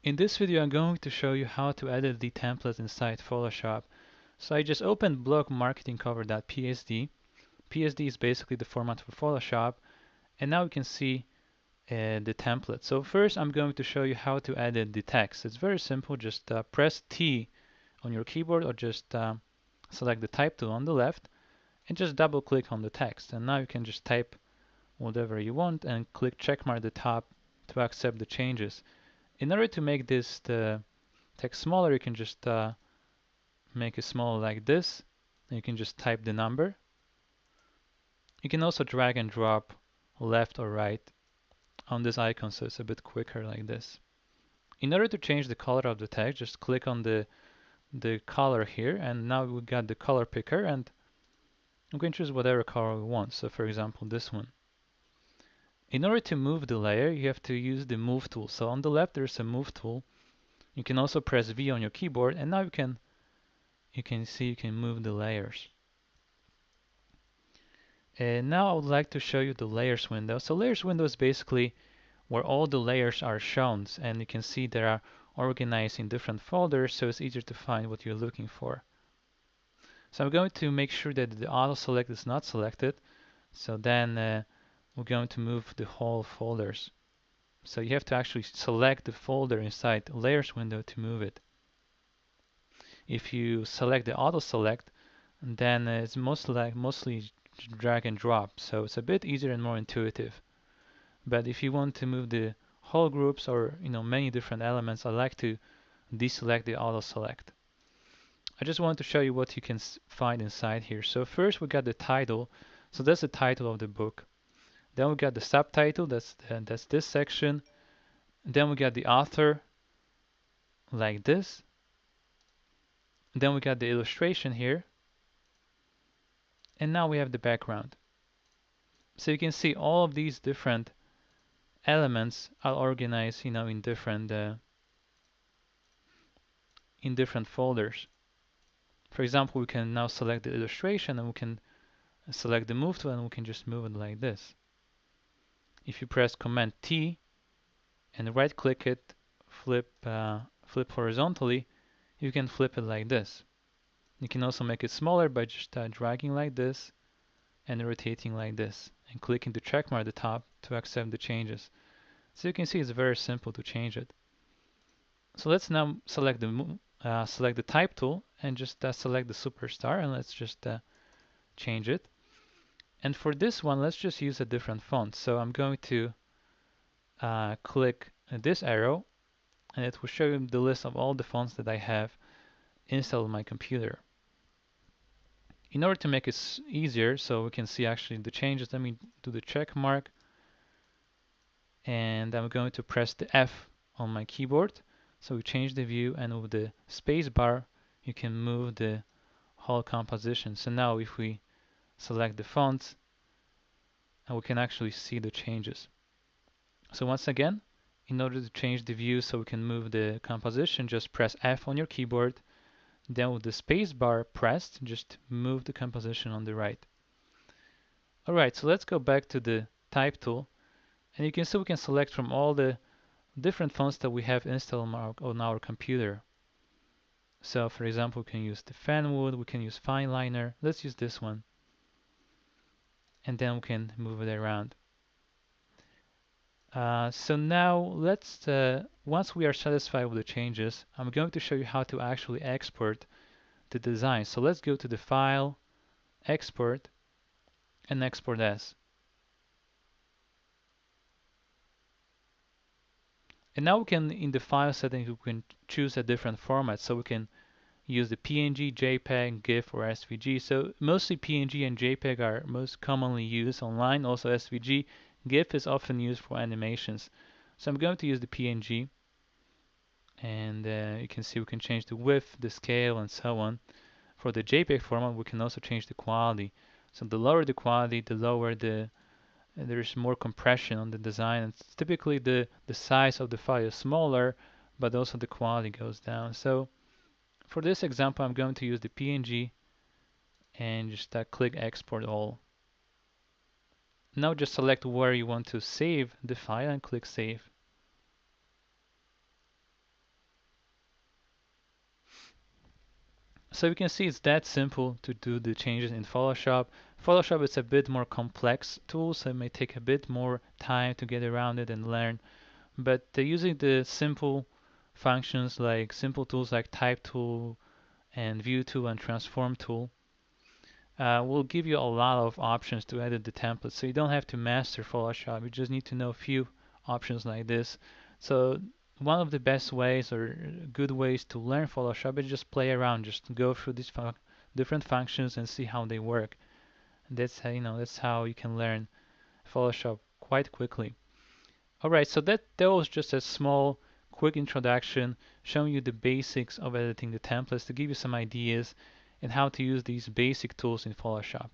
In this video, I'm going to show you how to edit the templates inside Photoshop. So I just opened blockmarketingcover.psd. PSD is basically the format for Photoshop, and now we can see the template. So first, I'm going to show you how to edit the text. It's very simple. Just press T on your keyboard, or just select the type tool on the left, and just double click on the text. And now you can just type whatever you want and click checkmark at the top to accept the changes. In order to make the text smaller, you can just make it smaller like this. And you can just type the number. You can also drag and drop left or right on this icon, so it's a bit quicker like this. In order to change the color of the text, just click on the color here, and now we got the color picker, and we can choose whatever color we want. So for example, this one. In order to move the layer, you have to use the move tool. So on the left, there's a move tool. You can also press V on your keyboard, and now you can see you can move the layers. And now I would like to show you the layers window. So layers window is basically where all the layers are shown, and you can see they are organized in different folders, so it's easier to find what you're looking for. So I'm going to make sure that the auto select is not selected. So then we're going to move the whole folders. So you have to actually select the folder inside the layers window to move it. If you select the auto select, then it's mostly drag and drop. So it's a bit easier and more intuitive. But if you want to move the whole groups, or many different elements, I like to deselect the auto select. I just want to show you what you can find inside here. So first we got the title. So that's the title of the book. Then we got the subtitle. That's this section. Then we got the author, like this. Then we got the illustration here. And now we have the background. So you can see all of these different elements are organized, in different folders. For example, we can now select the illustration, and we can select the move tool, and we can just move it like this. If you press Command T and right click it, flip horizontally, you can flip it like this. You can also make it smaller by just dragging like this and rotating like this, and clicking the check mark at the top to accept the changes. So you can see it's very simple to change it. So let's now select the type tool, and just select the superstar, and let's just change it. And for this one, let's just use a different font. So I'm going to click this arrow, and it will show you the list of all the fonts that I have installed on my computer. In order to make it easier, so we can see actually the changes, let me do the check mark, and I'm going to press the F on my keyboard. So we change the view, and with the space bar, you can move the whole composition. So now if we select the fonts, and we can actually see the changes. So once again, in order to change the view so we can move the composition, just press F on your keyboard. Then with the space bar pressed, just move the composition on the right. Alright, so let's go back to the type tool. And you can see we can select from all the different fonts that we have installed on our computer. So for example, we can use the Fanwood, we can use Fineliner. Let's use this one. And then we can move it around. So now once we are satisfied with the changes, I'm going to show you how to actually export the design. So let's go to the File, Export, and Export As. And now we can, in the file settings, we can choose a different format. So we can use the PNG, JPEG, GIF, or SVG. So mostly PNG and JPEG are most commonly used online. Also SVG. GIF is often used for animations. So I'm going to use the PNG. And you can see we can change the width, the scale, and so on. For the JPEG format, we can also change the quality. So the lower the quality, the lower there's more compression on the design. And typically the size of the file is smaller, but also the quality goes down. So for this example, I'm going to use the PNG and just click Export All. Now just select where you want to save the file and click Save. So you can see it's that simple to do the changes in Photoshop. Photoshop is a bit more complex tool, so it may take a bit more time to get around it and learn. But using the simple functions like simple tools like type tool and view tool and transform tool will give you a lot of options to edit the template. So you don't have to master Photoshop. You just need to know a few options like this. So one of the best ways or good ways to learn Photoshop is just play around, just go through these different functions and see how they work. And that's how that's how you can learn Photoshop quite quickly. All right, so that was just a small, quick introduction showing you the basics of editing the templates to give you some ideas and how to use these basic tools in Photoshop.